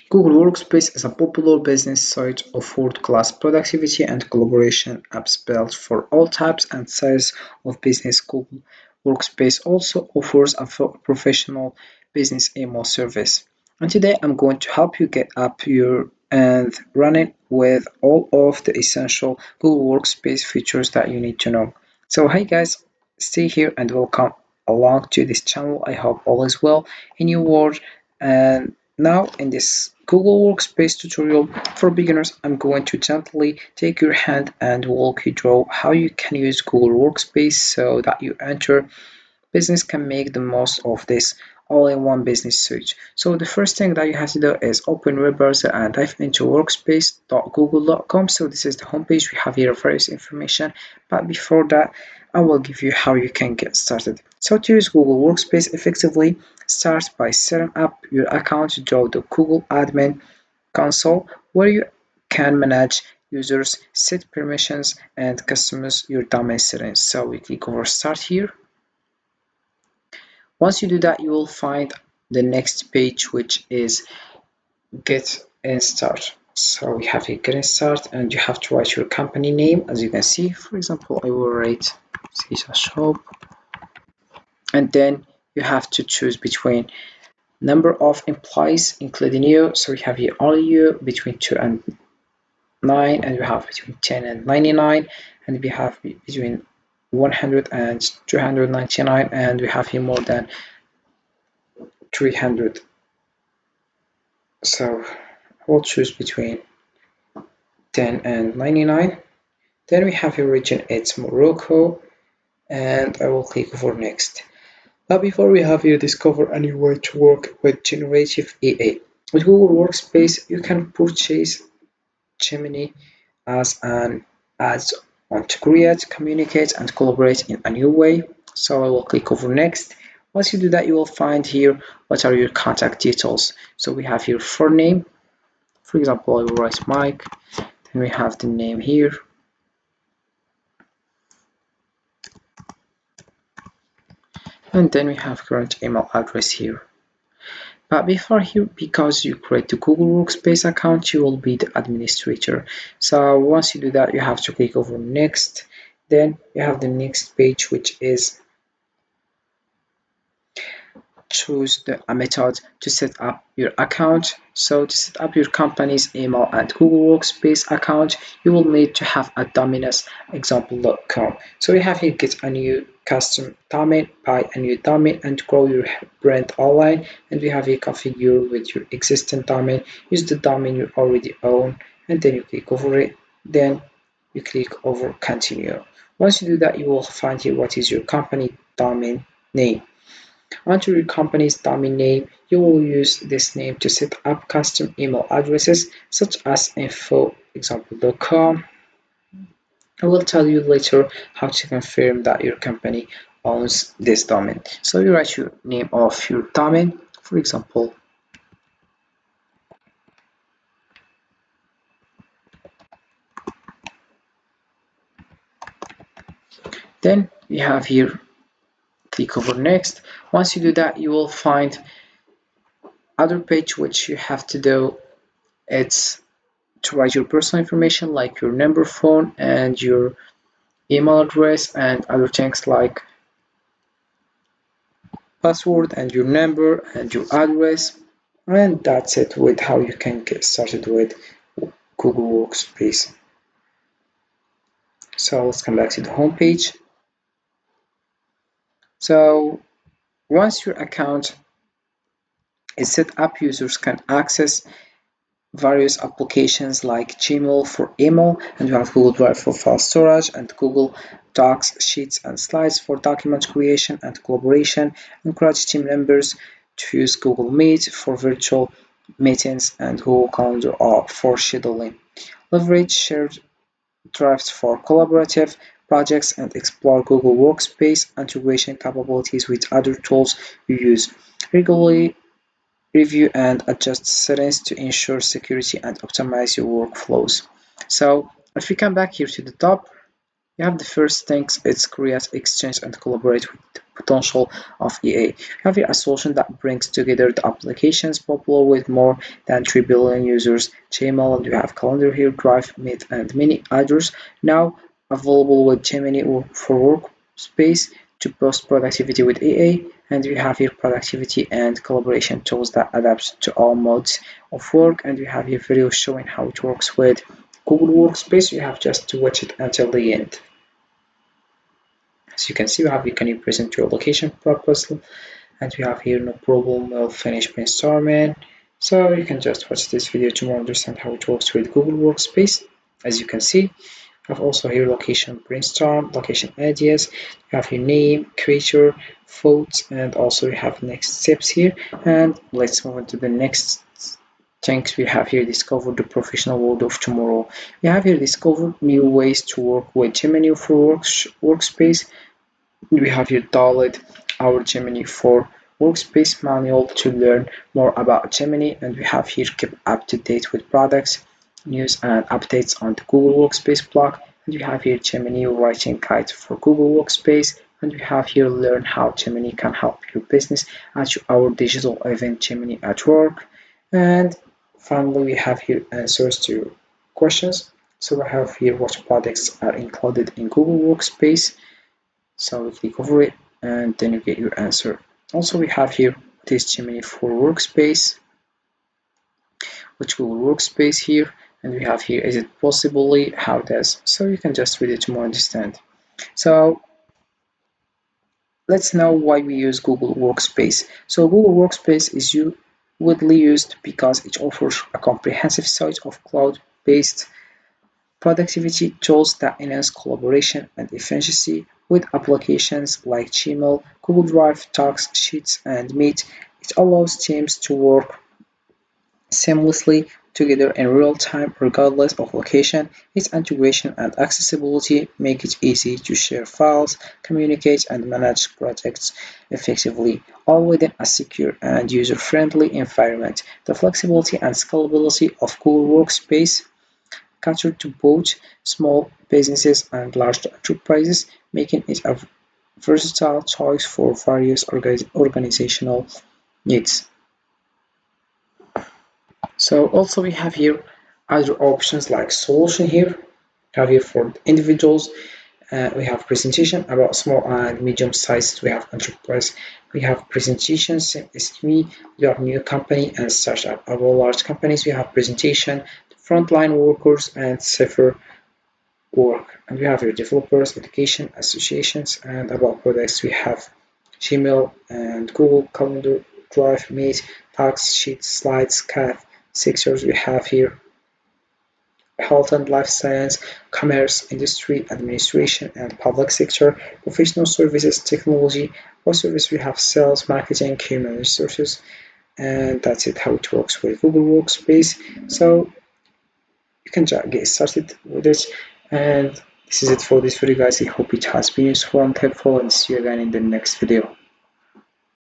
Google Workspace is a popular business site of world-class productivity and collaboration apps built for all types and sizes of business. Google Workspace also offers a professional business email service. And today I'm going to help you get up your and running with all of the essential Google Workspace features that you need to know. So hey guys, stay here and welcome along to this channel. I hope all is well in your world. And now in this Google Workspace tutorial for beginners, I'm going to gently take your hand and walk you through how you can use Google Workspace so that you enter business can make the most of this all-in-one business suite. So the first thing that you have to do is open web browser and dive into workspace.google.com. So this is the homepage. We have here various information, but before that, I will give you how you can get started. So to use Google Workspace effectively, start by setting up your account through the Google Admin Console, where you can manage users, set permissions, and customize your domain settings. So we click over Start here. Once you do that, you will find the next page, which is Get and Start. So we have a Get and Start, and you have to write your company name. As you can see, for example, I will write Caesar Shop, and then you have to choose between number of employees, including you. So we have here only you, between 2 and 9, and we have between 10 and 99, and we have between 100 and 299, and we have here more than 300. So I will choose between 10 and 99. Then we have your region, it's Morocco, and I will click over next. Now before we have here discover a new way to work with generative AI. With Google Workspace, you can purchase Gemini as an add-on to create, communicate, and collaborate in a new way. So I will click over next. Once you do that, you will find here what are your contact details. So we have your full name. For example, I will write Mike. Then we have the name here. And then we have current email address here. But before here, because you create the Google Workspace account, you will be the administrator. So once you do that, you have to click over next. Then you have the next page, which is choose a method to set up your account. So to set up your company's email and Google Workspace account, you will need to have a domain as example.com. So you have here get a new custom domain, buy a new domain, and grow your brand online. And we have here configure with your existing domain, use the domain you already own, and then you click over it. Then you click over continue. Once you do that, you will find here what is your company domain name. Under your company's domain name, you will use this name to set up custom email addresses such as info.example.com. I will tell you later how to confirm that your company owns this domain. So you write your name of your domain, for example, then you have here click over next. Once you do that, you will find other page which you have to do. It's to write your personal information like your number, phone, and your email address, and other things like password and your number and your address. And that's it with how you can get started with Google Workspace. So let's come back to the home page. So once your account is set up, users can access various applications like Gmail for email, and you have Google Drive for file storage, and Google Docs, Sheets, and Slides for document creation and collaboration. Encourage team members to use Google Meet for virtual meetings and Google Calendar for scheduling. Leverage shared drives for collaborative projects and explore Google Workspace integration capabilities with other tools you use. Regularly review and adjust settings to ensure security and optimize your workflows. So if we come back here to the top, you have the first things, it's create, exchange, and collaborate with potential of EA. We have here a solution that brings together the applications popular with more than 3 billion users, Gmail, and you have Calendar here, Drive, Meet, and many others now available with Gemini for Workspace to boost productivity with EA, and we have here productivity and collaboration tools that adapt to all modes of work, and we have here videos showing how it works with Google Workspace. You have just to watch it until the end. As you can see, we have you can present your location proposal, and we have here no problem, we'll finish brainstorming. So you can just watch this video to more understand how it works with Google Workspace. As you can see, you have also here location brainstorm, location ideas, you have your name, creator, votes, and also you have next steps here. And let's move on to the next things we have here. Discover the professional world of tomorrow. We have here discover new ways to work with Gemini for Workspace. We have here download our Gemini for Workspace manual to learn more about Gemini, and we have here keep up to date with products, news, and updates on the Google Workspace blog. And we have here Gemini writing guide for Google Workspace, and we have here learn how Gemini can help your business at our digital event Gemini at Work. And finally, we have here answers to questions. So we have here what products are included in Google Workspace. So we click over it and then you get your answer. Also, we have here what is Gemini for Workspace, which Google Workspace here, and we have here is it possibly how does. So you can just read it to more understand. So let's know why we use Google Workspace. So Google Workspace is widely used because it offers a comprehensive set of cloud-based productivity tools that enhance collaboration and efficiency with applications like Gmail, Google Drive, Talks, Sheets, and Meet. It allows teams to work seamlessly together in real time regardless of location. Its integration and accessibility make it easy to share files, communicate, and manage projects effectively, all within a secure and user-friendly environment. The flexibility and scalability of Google Workspace cater to both small businesses and large enterprises, making it a versatile choice for various organizational needs. So also we have here other options like solution here. We have here for individuals. We have presentation about small and medium sized. We have enterprise. We have presentations, SME. We have new company and startup. About large companies, we have presentation, frontline workers, and safer work. And we have your developers, education, associations, and about products we have Gmail and Google Calendar, Drive, Meet, Talks, Sheets, Slides, CAT. Sectors we have here health and life science, commerce, industry, administration, and public sector, professional services, technology. For service we have sales, marketing, human resources, and that's it how it works with Google Workspace. So you can just get started with it, and this is it for this video guys. I hope it has been useful and helpful, and see you again in the next video.